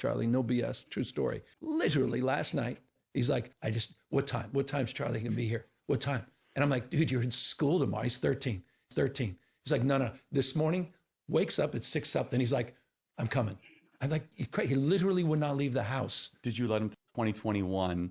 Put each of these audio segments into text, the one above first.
Charlie, no BS, true story. Literally last night, he's like, what time? What time's Charlie going to be here? What time? And I'm like, dude, you're in school tomorrow. He's 13. He's like, no. This morning, wakes up at 6 something. He's like, I'm coming. I'm like, he literally would not leave the house. Did you let him? 2021,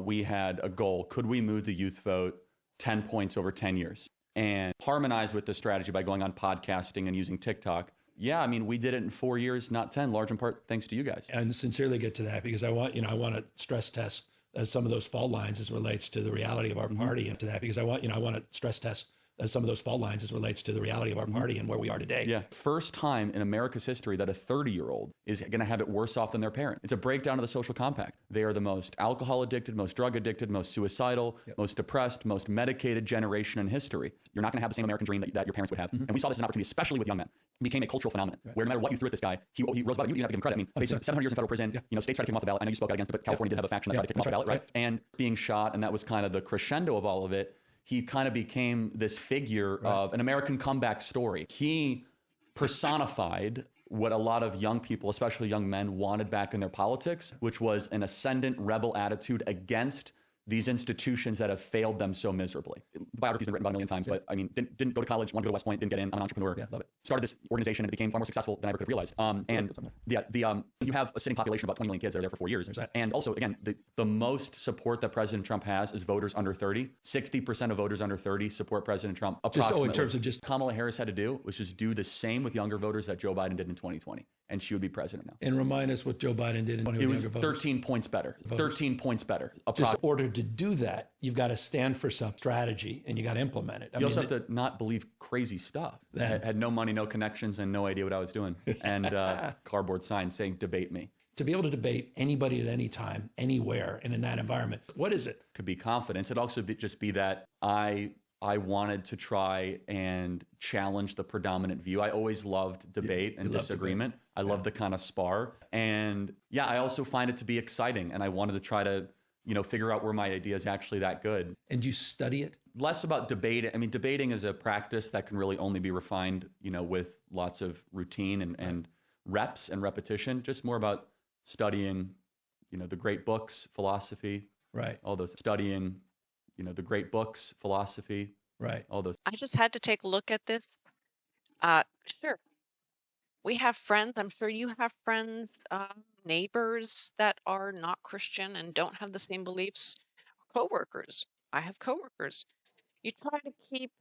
we had a goal. Could we move the youth vote 10 points over 10 years? And harmonize with the strategy by going on podcasting and using TikTok. Yeah, I mean, we did it in 4 years, not 10, large in part thanks to you guys. And sincerely get to that because I want to stress test some of those fault lines as relates to the reality of our party and to that because I want to stress test some of those fault lines as relates to the reality of our party and where we are today. Yeah. First time in America's history that a 30-year-old is going to have it worse off than their parent. It's a breakdown of the social compact. They are the most alcohol addicted, most drug addicted, most suicidal, most depressed, most medicated generation in history. You're not going to have the same American dream that your parents would have. And we saw this as an opportunity, especially with young men. It became a cultural phenomenon where no matter what you threw at this guy, he rose above it. You didn't have to give him credit. I mean, facing 700 years in federal prison, states tried to kick him off the ballot. I know you spoke out against it, but California did have a faction that tried to kick him off the ballot, right? And being shot, and that was kind of the crescendo of all of it. He kind of became this figure of an American comeback story. He personified what a lot of young people, especially young men, wanted back in their politics, which was an ascendant rebel attitude against these institutions that have failed them so miserably. The biography's been written about a million times, but I mean, didn't go to college, wanted to go to West Point, didn't get in. I'm an entrepreneur. Yeah, love it. Started this organization and it became far more successful than I ever could have realized. You have a sitting population of about 20 million kids that are there for 4 years. And also, again, the most support that President Trump has is voters under 30. 60% of voters under 30 support President Trump. Approximately. In terms of just Kamala Harris had to do was just do the same with younger voters that Joe Biden did in 2020. And she would be president now. And remind us what Joe Biden did in 2020. It was 13 points better. 13 points better. Just in order to do that, you've got to stand for some strategy and you got to implement it. You also have to not believe crazy stuff. I had no money, no connections, and no idea what I was doing. And cardboard signs saying, debate me. To be able to debate anybody at any time, anywhere, and in that environment, what is it? Could be confidence. It'd also just be that I wanted to try and challenge the predominant view. I always loved debate and disagreement. I love the kind of spar. And I also find it to be exciting. And I wanted to try to, figure out where my idea is actually that good. And you study it? Less about debate. I mean, debating is a practice that can really only be refined, with lots of routine and reps and repetition. Just more about studying, the great books, philosophy. Right. All those studying, the great books, philosophy. Right. All those. I just had to take a look at this. Sure. We have friends. I'm sure you have friends, neighbors that are not Christian and don't have the same beliefs. Coworkers. I have coworkers. You try to keep,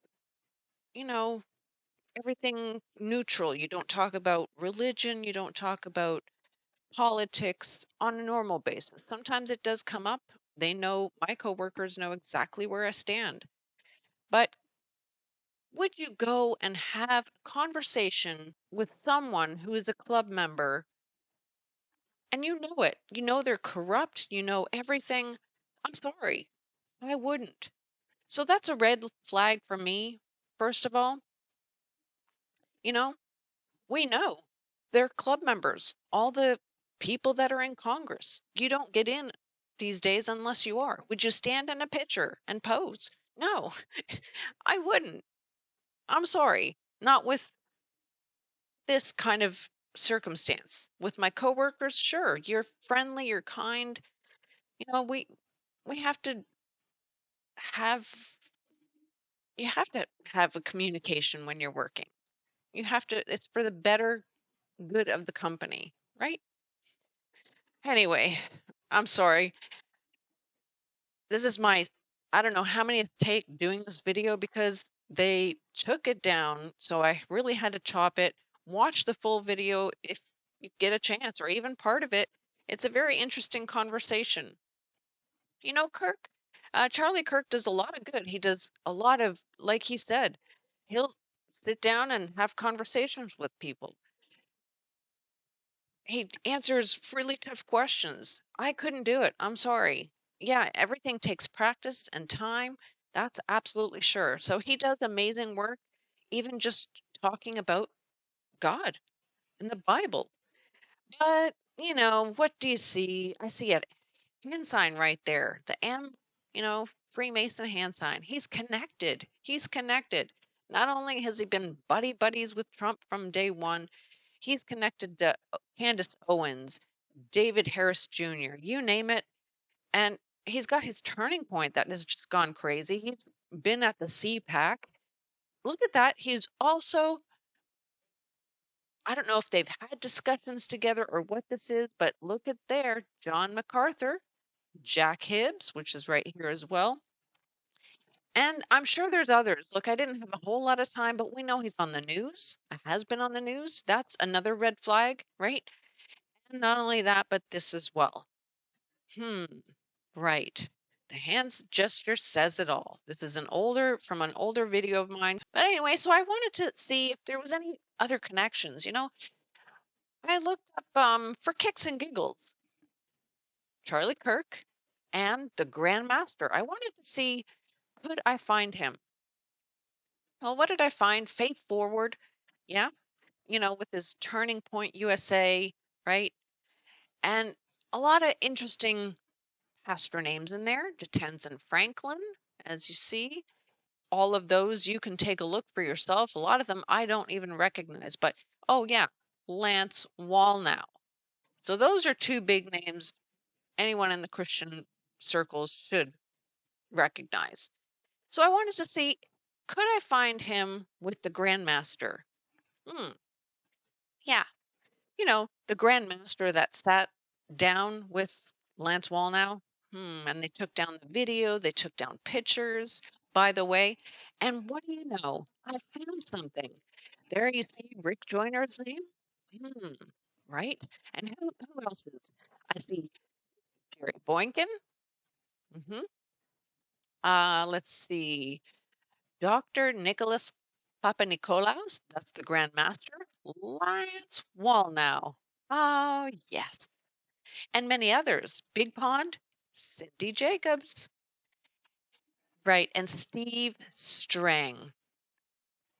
everything neutral. You don't talk about religion. You don't talk about politics on a normal basis. Sometimes it does come up. My coworkers know exactly where I stand. But would you go and have a conversation with someone who is a club member and you know it? You know they're corrupt. You know everything. I'm sorry. I wouldn't. So that's a red flag for me, first of all. We know they're club members. All the people that are in Congress. You don't get in these days unless you are. Would you stand in a picture and pose? No, I wouldn't. I'm sorry. Not with this kind of circumstance. With my coworkers, sure, you're friendly, you're kind. We have to have a communication when you're working. It's for the better good of the company, right? Anyway, I'm sorry. This is I don't know how many it's take doing this video because they took it down. So I really had to chop it. Watch the full video if you get a chance, or even part of it. It's a very interesting conversation. Kirk, Charlie Kirk does a lot of good. He does a lot of, like he said, he'll sit down and have conversations with people. He answers really tough questions. I couldn't do it. I'm sorry. Yeah, everything takes practice and time. That's absolutely sure. So he does amazing work, even just talking about God and the Bible. But, what do you see? I see a hand sign right there. The M, Freemason hand sign. He's connected. Not only has he been buddies with Trump from day one, he's connected to Candace Owens, David Harris Jr., you name it. And he's got his turning point that has just gone crazy. He's been at the CPAC. Look at that. He's also, I don't know if they've had discussions together or what this is, but look at there, John MacArthur, Jack Hibbs, which is right here as well. And I'm sure there's others. Look, I didn't have a whole lot of time, but we know he's on the news, has been on the news. That's another red flag, right? And not only that, but this as well. Right. The hands gesture says it all. This is from an older video of mine. But anyway, so I wanted to see if there was any other connections. I looked up for kicks and giggles, Charlie Kirk and the Grand Master. I wanted to see, could I find him? Well, what did I find? Faith Forward. Yeah. With his Turning Point USA, right? And a lot of interesting pastor names in there. Tenzin Franklin, as you see. All of those you can take a look for yourself. A lot of them I don't even recognize, but oh yeah, Lance Wallnow. So those are two big names anyone in the Christian circles should recognize. So I wanted to see, could I find him with the Grandmaster? Yeah, the Grandmaster that sat down with Lance Wallnow. And they took down the video, they took down pictures, by the way. And what do you know? I found something. There you see Rick Joyner's name. Hmm, right? And who else is? I see Gary Boynton. hmm let's see. Dr. Nicholas Papanikolaos, that's the Grand Master. Lance Wallnow. Oh, yes. And many others. Big Pond, Cindy Jacobs. Right, and Steve Strang.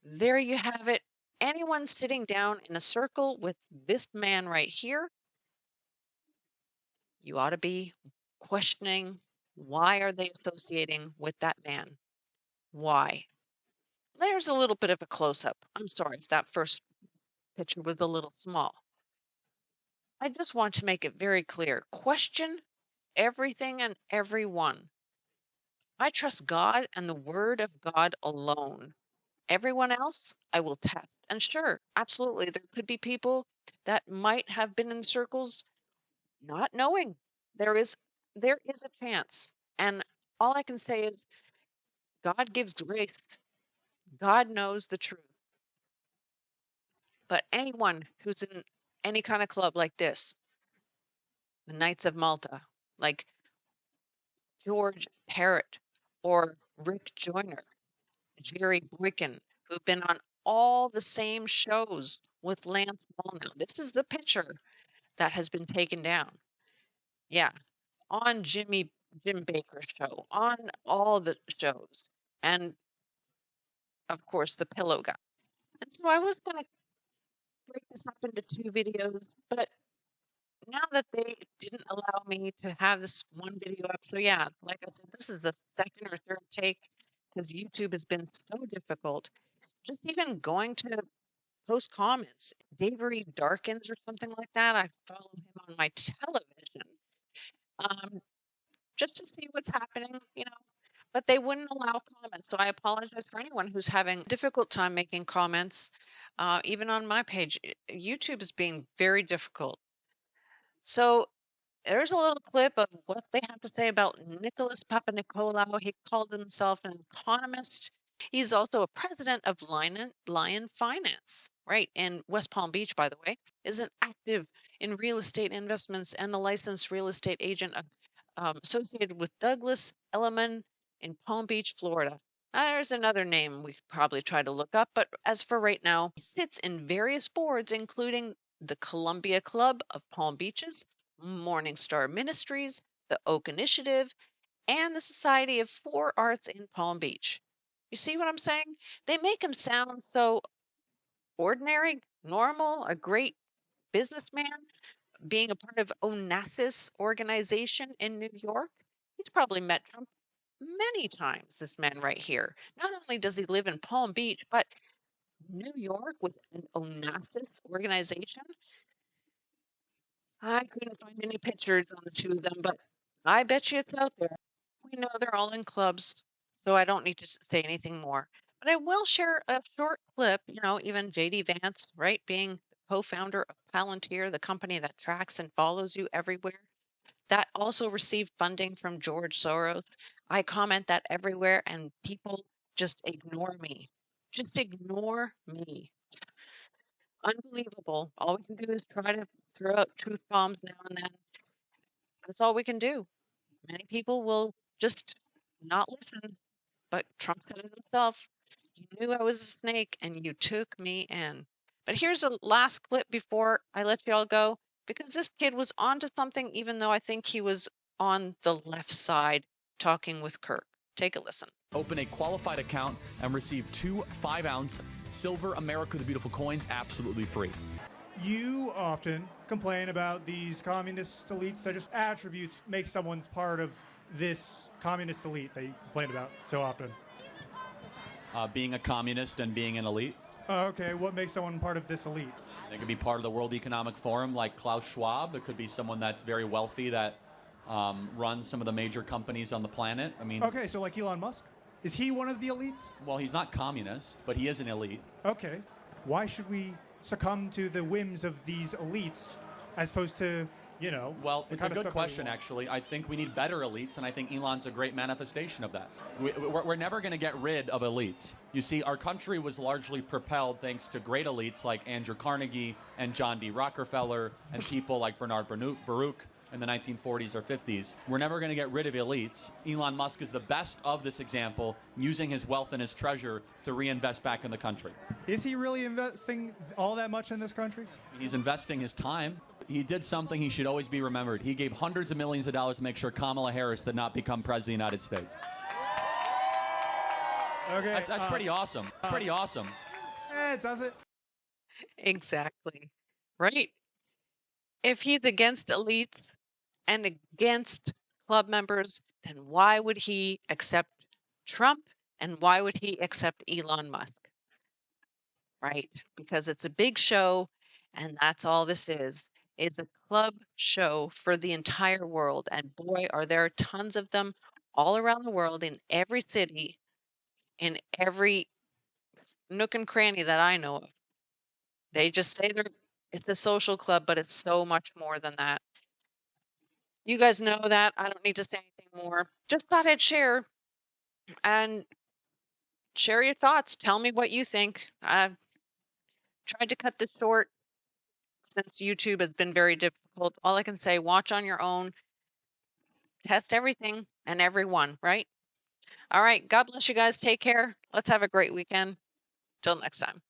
There you have it. Anyone sitting down in a circle with this man right here, you ought to be questioning, why are they associating with that man? Why? There's a little bit of a close-up. I'm sorry if that first picture was a little small. I just want to make it very clear. Question everything and everyone. I trust God and the Word of God alone. Everyone else, I will test. And sure, absolutely, there could be people that might have been in circles not knowing. There is a chance. And all I can say is God gives grace. God knows the truth. But anyone who's in any kind of club like this, the Knights of Malta, like George Parrott or Rick Joyner, Jerry Boykin, who've been on all the same shows with Lance Wallnow. This is the picture that has been taken down. Yeah, on Jim Baker's show, on all the shows, and of course the Pillow Guy. And so I was gonna break this up into two videos, but now that they didn't allow me to have this one video up, so yeah, like I said, this is the second or third take because YouTube has been so difficult. Just even going to post comments, Davery Darkins or something like that. I follow him on my television, just to see what's happening. But they wouldn't allow comments. So I apologize for anyone who's having a difficult time making comments, even on my page. YouTube is being very difficult. So there's a little clip of what they have to say about Nicholas Papanikolaou. He called himself an economist. He's also a president of Lion Finance, right, in West Palm Beach, by the way, is an active in real estate investments and a licensed real estate agent associated with Douglas Elliman in Palm Beach, Florida. There's another name we could probably try to look up, but as for right now, he sits in various boards, including the Columbia Club of Palm Beaches, Morningstar Ministries, the Oak Initiative, and the Society of Four Arts in Palm Beach. You see what I'm saying? They make him sound so ordinary, normal, a great businessman, being a part of Onassis organization in New York. He's probably met Trump many times, this man right here. Not only does he live in Palm Beach, but New York with an Onassis organization. I couldn't find any pictures on the two of them, but I bet you it's out there. We know they're all in clubs, so I don't need to say anything more. But I will share a short clip, even JD Vance, right, being the co-founder of Palantir, the company that tracks and follows you everywhere, that also received funding from George Soros. I comment that everywhere, and people just ignore me. Just ignore me. Unbelievable. All we can do is try to throw out truth bombs now and then. That's all we can do. Many people will just not listen, but Trump said it himself. You knew I was a snake and you took me in. But here's a last clip before I let you all go, because this kid was onto something, even though I think he was on the left side talking with Kirk. Take a listen. Open a qualified account and receive 2 5-ounce silver America the Beautiful coins absolutely free. You often complain about these communist elites that just attributes make someone's part of this communist elite that you complain about so often. Being a communist and being an elite. Okay, what makes someone part of this elite? They could be part of the World Economic Forum like Klaus Schwab. It could be someone that's very wealthy that runs some of the major companies on the planet. I mean, okay, so like Elon Musk? Is he one of the elites? Well, he's not communist, but he is an elite. Okay. Why should we succumb to the whims of these elites as opposed to, Well, it's a good question, actually. I think we need better elites, and I think Elon's a great manifestation of that. We're never going to get rid of elites. You see, our country was largely propelled thanks to great elites like Andrew Carnegie and John D. Rockefeller and people like Bernard Baruch in the 1940s or 50s. We're never going to get rid of elites. Elon Musk is the best of this example, using his wealth and his treasure to reinvest back in the country. Is he really investing all that much in this country? He's investing his time. He did something he should always be remembered. He gave hundreds of millions of dollars to make sure Kamala Harris did not become president of the United States. Okay, that's pretty awesome. Pretty awesome. Does it? Exactly. Right. If he's against elites and against club members, then why would he accept Trump and why would he accept Elon Musk? Right? Because it's a big show, and that's all this is a club show for the entire world. And boy, are there tons of them all around the world, in every city, in every nook and cranny that I know of. They just say it's a social club, but it's so much more than that. You guys know that. I don't need to say anything more. Just thought I'd share and share your thoughts. Tell me what you think. I've tried to cut this short since YouTube has been very difficult. All I can say, watch on your own. Test everything and everyone, right? All right. God bless you guys. Take care. Let's have a great weekend. Till next time.